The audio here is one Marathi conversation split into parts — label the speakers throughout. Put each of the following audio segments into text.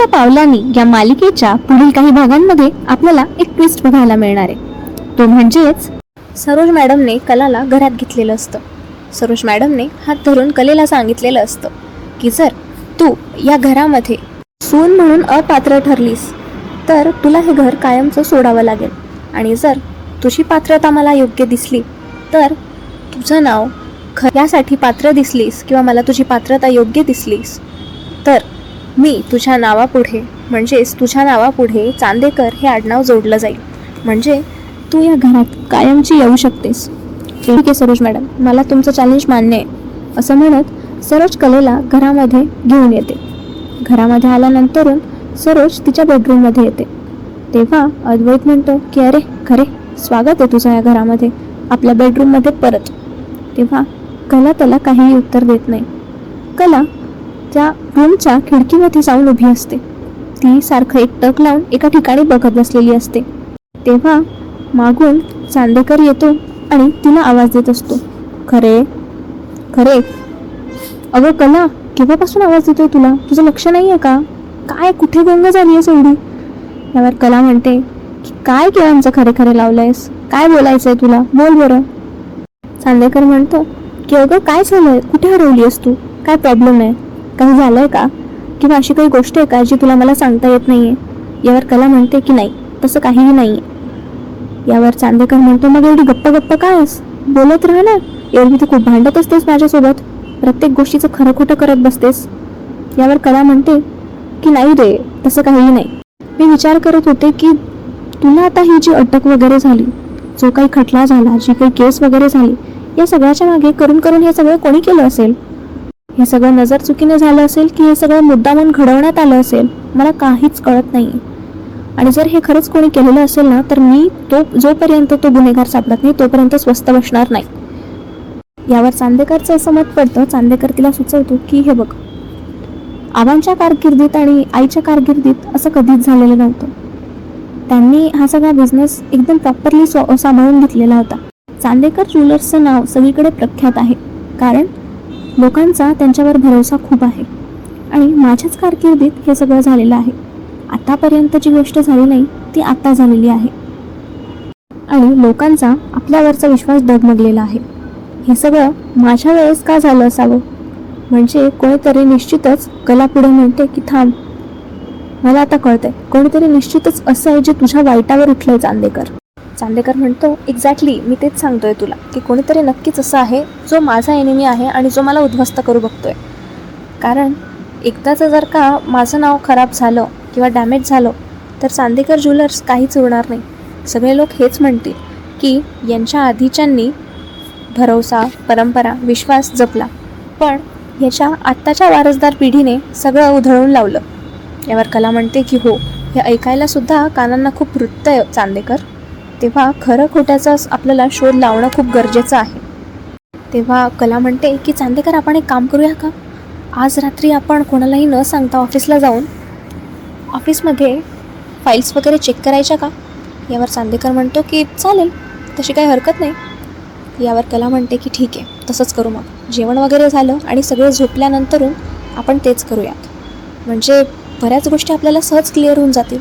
Speaker 1: पावलांनी या मालिकेच्या पुढील काही भागांमध्ये आपल्याला एक ट्विस्ट बघायला मिळणार आहे। तो म्हणजेच सरोज मॅडमने कलाला घरात घेतलेलं असतं। सरोज मॅडमने हात धरून कलेला सांगितलेलं असतं की जर तू या घरामध्ये सून म्हणून अपात्र ठरलीस तर तुला हे घर कायमचं सोडावं लागेल, आणि जर तुझी पात्रता मला योग्य दिसली तर तुझं नाव यासाठी पात्र दिसलीस किंवा मला तुझी पात्रता योग्य दिसलीस तर मी तुझ्या नावापुढे म्हणजेच तुझ्या नावापुढे चांदेकर हे आडनाव जोडलं जाईल, म्हणजे तू या घरात कायमची येऊ शकतेस। ठीक आहे सरोज मॅडम, मला तुमचं चॅलेंज मान्य आहे, असं म्हणत सरोज कलेला घरामध्ये घेऊन येते। घरामध्ये आल्यानंतर सरोज तिच्या बेडरूममध्ये येते, तेव्हा अद्वैत म्हणतो की अरे खरे स्वागत आहे तुझं या घरामध्ये, आपल्या बेडरूममध्ये परत। तेव्हा कला त्याला काहीही उत्तर देत नाही। कला त्या रूमच्या खिडकीमध्ये जाऊन उभी असते, ती सारखं एक टक लावून एका ठिकाणी बघत बसलेली असते। तेव्हा मागून चांदेकर येतो आणि तिला आवाज देत असतो, खरे खरे अगं कला, केव्हापासून आवाज देतोय तुला, तुझं लक्ष नाही आहे का, काय कुठे गंग झाली आहेस एवढी। यावर कला म्हणते की काय केव्हांचं खरे खरे लावलंयस, काय बोलायचंय तुला, बोल बरं। चांदेकर म्हणतो की अगं काय झालंय, कुठे हरवली आहेस तू, काय प्रॉब्लेम आहे, काही झालंय का, किंवा अशी काही गोष्ट आहे का जी तुला मला सांगता येत नाहीये। यावर कला म्हणते की नाही, तसं काहीही नाहीये। यावर चांदेकर म्हणतो मग एवढी गप्प गप्प काय आहेस, बोलत राहा ना, एवढी तू खूप भांडत असतेस माझ्यासोबत, प्रत्येक गोष्टीचं खरं खोटं करत बसतेस। यावर कला म्हणते की नाही रे, तसं काहीही नाही, मी विचार करत होते की तुला आता ही जी अटक वगैरे झाली, जो काही खटला झाला, जी काही केस वगैरे झाली, या सगळ्याच्या मागे करून करून हे सगळं कोणी केलं असेल, हे सगळं नजर चुकीने झालं असेल की हे सगळं मुद्दामून घडवण्यात आलं असेल, मला काहीच कळत नाही। आणि जर हे खरंच कोणी केलेलं असेल ना तर मी जोपर्यंत तो गुन्हेगार सापडत नाही तोपर्यंत स्वस्थ बसणार नाही। यावर चांदेकरचं असं मत पडतं, चांदेकर तिला सुचवतो की हे बघ, आबांच्या कारकिर्दीत आणि आईच्या कारकिर्दीत असं कधीच झालेलं नव्हतं, त्यांनी हा सगळा बिझनेस एकदम प्रॉपरली सांभाळून घेतलेला होता। चांदेकर ज्वेलर्सचं नाव सगळीकडे प्रख्यात आहे, कारण लोकांचा त्यांच्यावर भरोसा खूप आहे, आणि माझ्याच कारकिर्दीत हे सगळं झालेलं आहे। आतापर्यंत जी गोष्ट झाली नाही ती आता झालेली आहे, आणि लोकांचा आपल्यावरचा विश्वास डगमगलेला आहे। हे सगळं माझ्या वेळेस का झालं असावं, म्हणजे कोणीतरी निश्चितच कला पुढे म्हणते की थांब, मला आता कळतंय, कोणीतरी निश्चितच असं आहे जे तुझ्या वाईटावर उठलंय चांदेकर। चांदेकर म्हणतो एक्झॅक्टली, मी तेच सांगतोय तुला की कोणीतरी नक्कीच असं आहे जो माझा एनिमी आहे आणि जो मला उद्ध्वस्त करू बघतोय, कारण एकदाचं जर का माझं नाव खराब झालं किंवा डॅमेज झालं तर चांदेकर ज्वेलर्स काहीच उरणार नाही। सगळे लोक हेच म्हणतील की यांच्या आधीच्यांनी भरोसा, परंपरा, विश्वास जपला, पण याच्या आत्ताच्या वारसदार पिढीने सगळं उधळून लावलं। यावर कला म्हणते की हो, हे ऐकायला सुद्धा कानांना खूप वृत्त आहे चांदेकर, तेव्हा खरं खोट्याचा आपल्याला शोध लावणं खूप गरजेचं आहे। तेव्हा कला म्हणते की चांदेकर आपण एक काम करूया का, आज रात्री आपण कोणालाही न सांगता ऑफिसला जाऊन ऑफिसमध्ये फाईल्स वगैरे चेक करायच्या का। यावर चांदेकर म्हणतो की चालेल, तशी काही हरकत नाही। यावर कला म्हणते की ठीक आहे, तसंच करू, मग जेवण वगैरे झालं आणि सगळे झोपल्यानंतरून आपण तेच करूयात, म्हणजे बऱ्याच गोष्टी आपल्याला सहज क्लिअर होऊन जातील।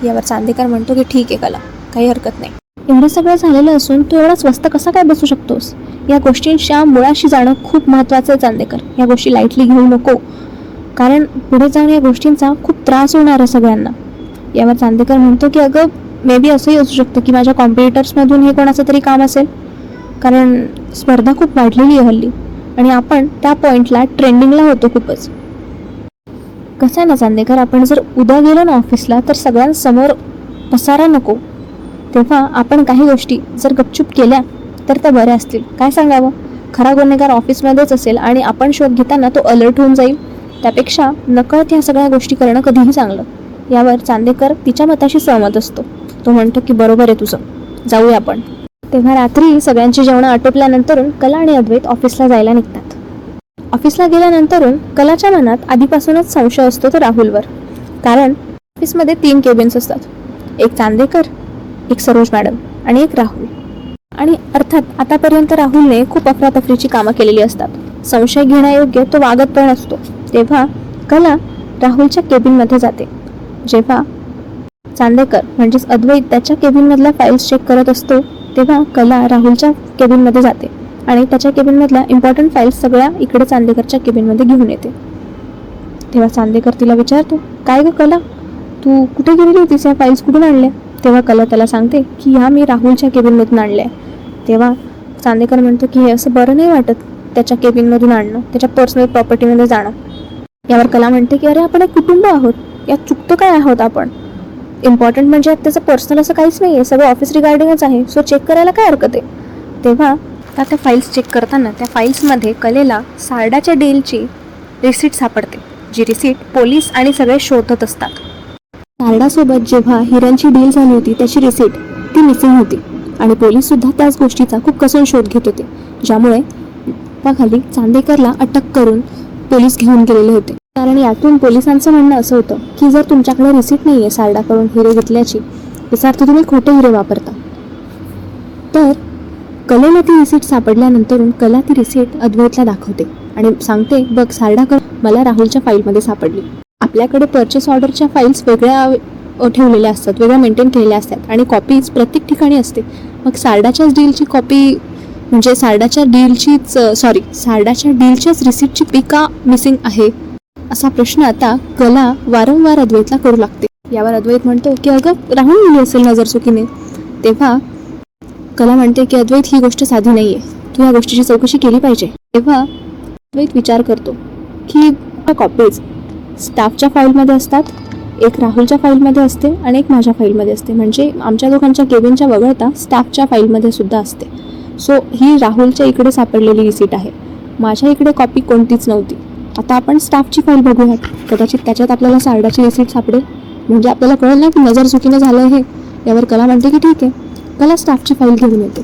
Speaker 1: यावर चांदेकर म्हणतो की ठीक आहे कला, काही हरकत नाही। एवढं सगळं झालेलं असून तू एवढा स्वस्त कसा काय बसू शकतोस, या गोष्टींच्या मुळाशी जाणं खूप महत्त्वाचं आहे चांदेकर, या गोष्टी लाईटली घेऊ नको, कारण पुढे जाऊन या गोष्टींचा खूप त्रास होणार आहे सगळ्यांना। यावर चांदेकर म्हणतो की अगं मे बी असंही असू शकतं की माझ्या कॉम्पिटिटर्समधून हे कोणाचं तरी काम असेल, कारण स्पर्धा खूप वाढलेली आहे हल्ली आणि आपण त्या पॉईंटला ट्रेंडिंगला होतो खूपच। कसं आहे ना चांदेकर, आपण जर उद्या गेलो ना ऑफिसला तर सगळ्यांसमोर पसारा नको, तेव्हा आपण काही गोष्टी जर गपचूप केल्या तर त्या बऱ्या असतील। काय सांगावं, खरा गुन्हेगार ऑफिसमध्येच असेल आणि आपण शोध घेताना तो अलर्ट होऊन जाईल, त्यापेक्षा नकळत ह्या सगळ्या गोष्टी करणं कधीही चांगलं। यावर चांदेकर तिच्या मताशी सहमत असतो, तो म्हणतो की बरोबर आहे तुझं, जाऊया आपण। तेव्हा रात्री सगळ्यांची जेवणं आटोपल्यानंतर कला आणि अद्वैत ऑफिसला जायला निघतात। ऑफिसला गेल्यानंतर कलाच्या मनात आधीपासूनच संशय असतो तो राहुलवर, कारण ऑफिसमध्ये 3 केबिन्स असतात, एक चांदेकर, एक सरोज मॅडम आणि एक राहुल, आणि अर्थात आतापर्यंत राहुलने खूप अफरातफरीची कामं केलेली असतात, संशय घेण्यायोग्य तो वागत पण असतो। तेव्हा कला राहुलच्या केबिनमध्ये जाते जेव्हा चांदेकर म्हणजेच अद्वैत त्याच्या केबिनमधल्या फाईल्स चेक करत असतो तेव्हा कला राहुलच्या केबिनमध्ये जाते आणि त्याच्या केबिनमधल्या इम्पॉर्टंट फाईल्स सगळ्या इकडे चांदेकरच्या केबिनमध्ये घेऊन येते. तेव्हा चांदेकर तिला विचारतो, काय ग कला, तू कुठे गेलेली होतीस, या फाईल्स कुठून आणल्या? तेव्हा कला त्याला सांगते की ह्या मी राहुलच्या केबिनमधून आणल्या. तेव्हा चांदेकर म्हणतो की हे असं बरं नाही वाटत, त्याच्या केबिनमधून आणणं, त्याच्या पर्सनल प्रॉपर्टीमध्ये जाणं. यावर कला म्हणते की अरे आपण एक कुटुंब आहोत, यात चुकतो काय आहोत आपण? इम्पॉर्टंट म्हणजे यात त्याचं पर्सनल असं काहीच नाही आहे, सगळं ऑफिस रिगार्डिंगच आहे, सो चेक करायला काय हरकत आहे? तेव्हा त्या फाईल्स चेक करताना त्या फाईल्समध्ये कलेला सारडाच्या डीलची रिसीट सापडते, जी रिसीट पोलीस आणि सगळे शोधत असतात. सारडासोबत जेव्हा हिऱ्यांची डील झाली होती त्याची रिसीट ती मिसिंग होती आणि पोलीस सुद्धा त्याच गोष्टीचा खूप कसून शोध घेत होते, ज्यामुळे खाली चांदेकरला अटक करून पोलीस घेऊन गेलेले होते. कारण यातून पोलिसांचं म्हणणं असं होतं की जर तुमच्याकडे रिसीट नाही आहे सारडाकडून हिरे घेतल्याची, याचा अर्थ तुम्ही खोटे हिरे वापरता. तर कलेला ती रिसीट सापडल्यानंतर कला ती रिसीट अद्वैतला दाखवते आणि सांगते, बघ सारडाकडून मला राहुलच्या फाईलमध्ये सापडली. आपल्याकडे परचेस ऑर्डरच्या फाईल्स वेगळ्या ठेवलेल्या असतात, वेगळ्या मेंटेन केलेल्या असतात आणि कॉपीज प्रत्येक ठिकाणी असते. मग सारडाच्याच डीलची कॉपी म्हणजे सारडाच्या डीलच्याच रिसीटची कॉपी का मिसिंग आहे, असा प्रश्न आता कला वारंवार अद्वैतला करू लागते. यावर अद्वैत म्हणतो की अगं राहुल गेली असेल नजर चुकीने. तेव्हा कला म्हणते की अद्वैत ही गोष्ट साधी नाहीये, तू या गोष्टीची चौकशी केली पाहिजे. तेव्हा अद्वैत विचार करतो की कॉपीज स्टाफच्या फाईलमध्ये असतात, एक राहुलच्या फाईलमध्ये असते आणि एक माझ्या फाईलमध्ये असते, म्हणजे आमच्या दोघांच्या केबिनच्या वगळता स्टाफच्या फाईलमध्ये सुद्धा असते. सो ही राहुलच्या इकडे सापडलेली रिसीट आहे, माझ्या इकडे कॉपी कोणतीच नव्हती. आता आपण स्टाफची फाईल बघूयात, कदाचित त्याच्यात आपल्याला सारडाची रिसीट सापडेल, म्हणजे आपल्याला कळेल ना की नजर चुकीनं झालं हे. यावर कला म्हणते की ठीक आहे. कला स्टाफची फाईल घेऊन येते.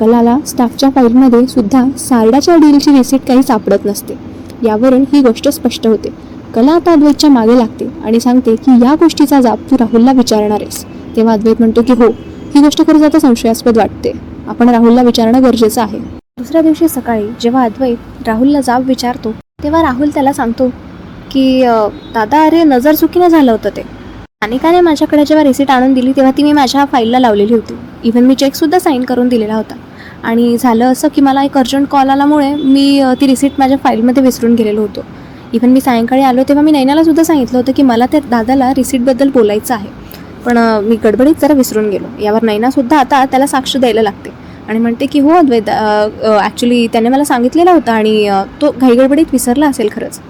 Speaker 1: कलाला स्टाफच्या फाईलमध्ये सुद्धा सारडाच्या डीलची रिसीट काही सापडत नसते. यावरून ही गोष्ट स्पष्ट होते. कला आता अद्वैतच्या मागे लागते आणि सांगते की या गोष्टीचा जाब तू राहुलला विचारणार आहेस. तेव्हा अद्वैत म्हणतो की हो, ही गोष्ट खरंच आता संशयास्पद वाटते, आपण राहुलला विचारणं गरजेचं आहे. दुसऱ्या दिवशी सकाळी जेव्हा अद्वैत राहुलला जाब विचारतो तेव्हा राहुल त्याला सांगतो की दादा, अरे नजर चुकीनं झालं होतं ते. अनेकाने माझ्याकडे जेव्हा रिसीट आणून दिली तेव्हा ती मी माझ्या फाईलला लावलेली होती, इव्हन मी चेकसुद्धा साईन करून दिलेला होता. आणि झालं असं की मला एक अर्जंट कॉल आल्यामुळे मी ती रिसीट माझ्या फाईलमध्ये विसरून गेलेलो होतो. इव्हन मी सायंकाळी आलो तेव्हा मी नैनाला सुद्धा सांगितलं होतं की मला त्या दादाला रिसीटबद्दल बोलायचं आहे, पण मी गडबडीत जरा विसरून गेलो. यावर नैनासुद्धा आता त्याला साक्ष द्यायला लागते आणि म्हणते की हो अद्वैत, ॲक्च्युली त्याने मला सांगितलेलं होतं आणि तो घाईगडबडीत विसरला असेल खरंच.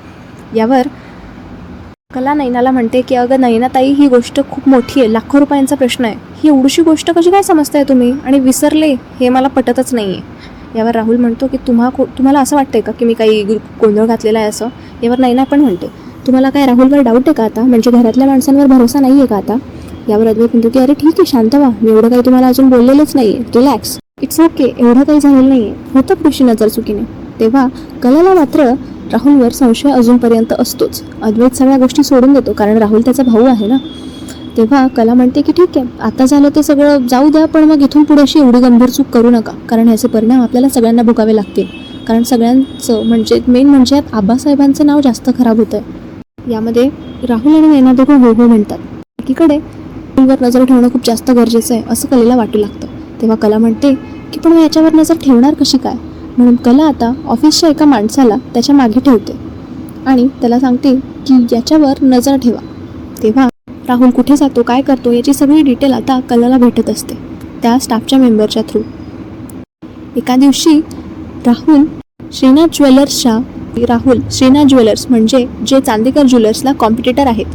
Speaker 1: यावर कला नैनाला म्हणते की अगं नैनाताई, ही गोष्ट खूप मोठी आहे, लाखो रुपयांचा प्रश्न आहे, ही एवढीशी गोष्ट कशी काय समजताय तुम्ही आणि विसरले, हे मला पटतच नाही आहे. यावर राहुल म्हणतो की तुम्हाला असं वाटतंय का की मी काही गोंधळ घातलेला आहे असं. यावर नैना पण म्हणते, तुम्हाला काय राहुलवर डाऊट आहे का आता, म्हणजे घरातल्या माणसांवर भरोसा नाही आहे का आता? यावर अद्वैत म्हणतो की अरे ठीक आहे, शांत व्हा, मी एवढं काही तुम्हाला अजून बोललेलंच नाही आहे, रिलॅक्स, इट्स ओके, एवढं काही झालेलं नाही आहे, होतं कृषी नजर चुकीने. तेव्हा कलाला मात्र राहुलवर संशय अजूनपर्यंत असतोच. अद्वैत सगळ्या गोष्टी सोडून देतो कारण राहुल त्याचा भाऊ आहे ना. तेव्हा कला म्हणते की ठीक आहे, आता झालं ते सगळं जाऊ द्या, पण मग इथून पुढे अशी एवढी गंभीर चूक करू नका, कारण ह्याचे परिणाम आपल्याला सगळ्यांना भोगावे लागतील. कारण सगळ्यांचं म्हणजे मेन म्हणजे आबासाहेबांचं नाव जास्त खराब होतं आहे. यामध्ये राहुल आणि नैना दोघं हो हो म्हणतात. एकीकडे राहुलवर नजर ठेवणं खूप जास्त गरजेचं आहे असं कलेला वाटू लागतं. तेव्हा कला म्हणते की पण याच्यावर नजर ठेवणार कशी काय, म्हणून कला आता ऑफिसच्या एका माणसाला त्याच्या मागे ठेवते आणि त्याला सांगते की याच्यावर नजर ठेवा. तेव्हा राहुल कुठे जातो, काय करतो, याची सगळी डिटेल आता कलाला भेटत असते त्या स्टाफच्या मेंबरच्या थ्रू. एका दिवशी राहुल श्रीनाथ ज्वेलर्स म्हणजे जे चांदेकर ज्वेलर्सला कॉम्पिटिटर आहेत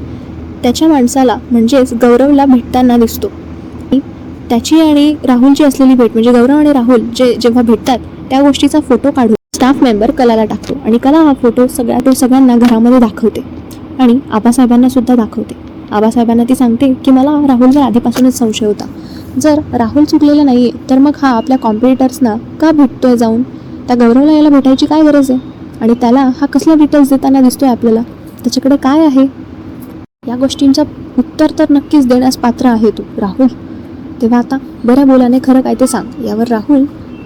Speaker 1: त्याच्या माणसाला म्हणजेच गौरवला भेटताना दिसतो. त्याची आणि राहुलची असलेली भेट म्हणजे गौरव आणि राहुल जेव्हा भेटतात त्या गोष्टीचा फोटो काढून स्टाफ मेंबर कलाला टाकतो आणि कला हा फोटो सगळ्यांना घरामध्ये दाखवते आणि आबासाहेबांना सुद्धा दाखवते. आबासाहेबांना ती सांगते की मला राहुलवर आधीपासूनच संशय होता, जर राहुल चुकलेला नाही आहे तर मग हा आपल्या कॉम्पिटिटर्सना का भेटतोय जाऊन, त्या गौरवला याला भेटायची काय गरज आहे आणि त्याला हा कसल्या डिटेल्स देताना दिसतोय आपल्याला, त्याच्याकडे काय आहे, या गोष्टींचं उत्तर तर नक्कीच देण्यास पात्र आहे तू राहुल. तेव्हा आता बऱ्या बोलाने खरं काय ते सांग. यावर राहुल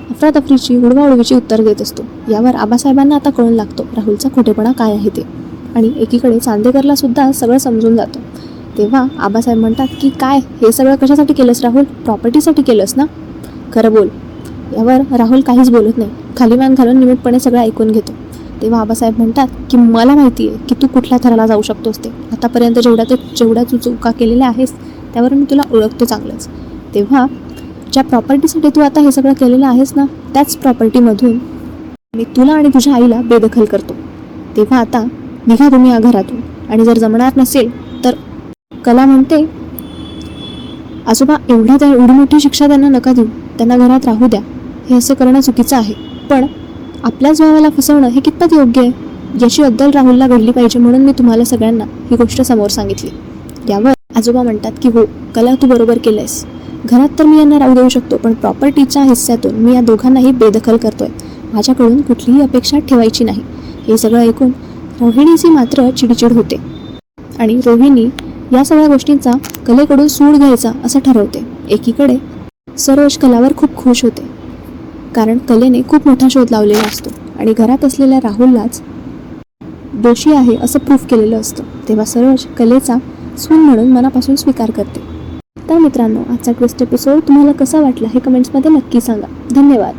Speaker 1: अफरातफरीची उडवाउडवीची उत्तर देत असतो. यावर आबासाहेबांना आता कळून लागतो राहुलचा खोटेपणा काय आहे ते आणि एकीकडे चांदेकरला सुद्धा सगळं समजून जातं. तेव्हा आबासाहेब म्हणतात की काय हे सगळं कशासाठी केलंस राहुल? प्रॉपर्टीसाठी केलंस ना? खरं बोल. यावर राहुल काहीच बोलत नाही, खाली मान घालून निमूटपणे सगळं ऐकून घेतो. तेव्हा आबासाहेब म्हणतात की मला माहिती आहे की तू कुठल्या थराला जाऊ शकतोस ते. आतापर्यंत जेवढ्या तू चुका केलेल्या आहेस त्यावर मी तुला ओळखतो चांगलंच. तेव्हा ज्या प्रॉपर्टीसाठी तू आता हे सगळं केलेलं आहेस ना, त्याच प्रॉपर्टीमधून मी तुला आणि तुझ्या आईला बेदखल करतो. तेव्हा आता निघा तुम्ही या घरातून, आणि जर जमणार नसेल तर कला म्हणते आजोबा एवढी मोठी शिक्षा त्यांना नका देऊ, त्यांना घरात राहू द्या. हे असं करणं चुकीचं आहे, पण आपल्याच भावाला फसवणं हे कितपत योग्य आहे याची अद्दल राहुलला घडली पाहिजे, म्हणून मी तुम्हाला सगळ्यांना ही गोष्ट समोर सांगितली. यावर आजोबा म्हणतात की हो कला, तू बरोबर केलंयस. घरात तर मी यांना राहू देऊ शकतो, पण प्रॉपर्टीच्या हिस्स्यातून मी या दोघांनाही बेदखल करतोय. माझ्याकडून कुठलीही अपेक्षा ठेवायची नाही. हे सगळं ऐकून रोहिणीची मात्र चिडचिड होते आणि रोहिणी या सगळ्या गोष्टींचा कलेकडून सूड घ्यायचा असं ठरवते. एकीकडे सरोज कलावर खूप खुश होते, कारण कलेने खूप मोठा शोध लावलेला असतो आणि घरात असलेल्या राहुललाच दोषी आहे असं प्रूफ केलेलं असतं. तेव्हा सरोज कलेचा सून म्हणून मनापासून स्वीकार करते. तर मित्रांनो, आजचा ट्विस्ट एपिसोड तुम्हाला कसा वाटला हे कमेंट्समध्ये नक्की सांगा. धन्यवाद.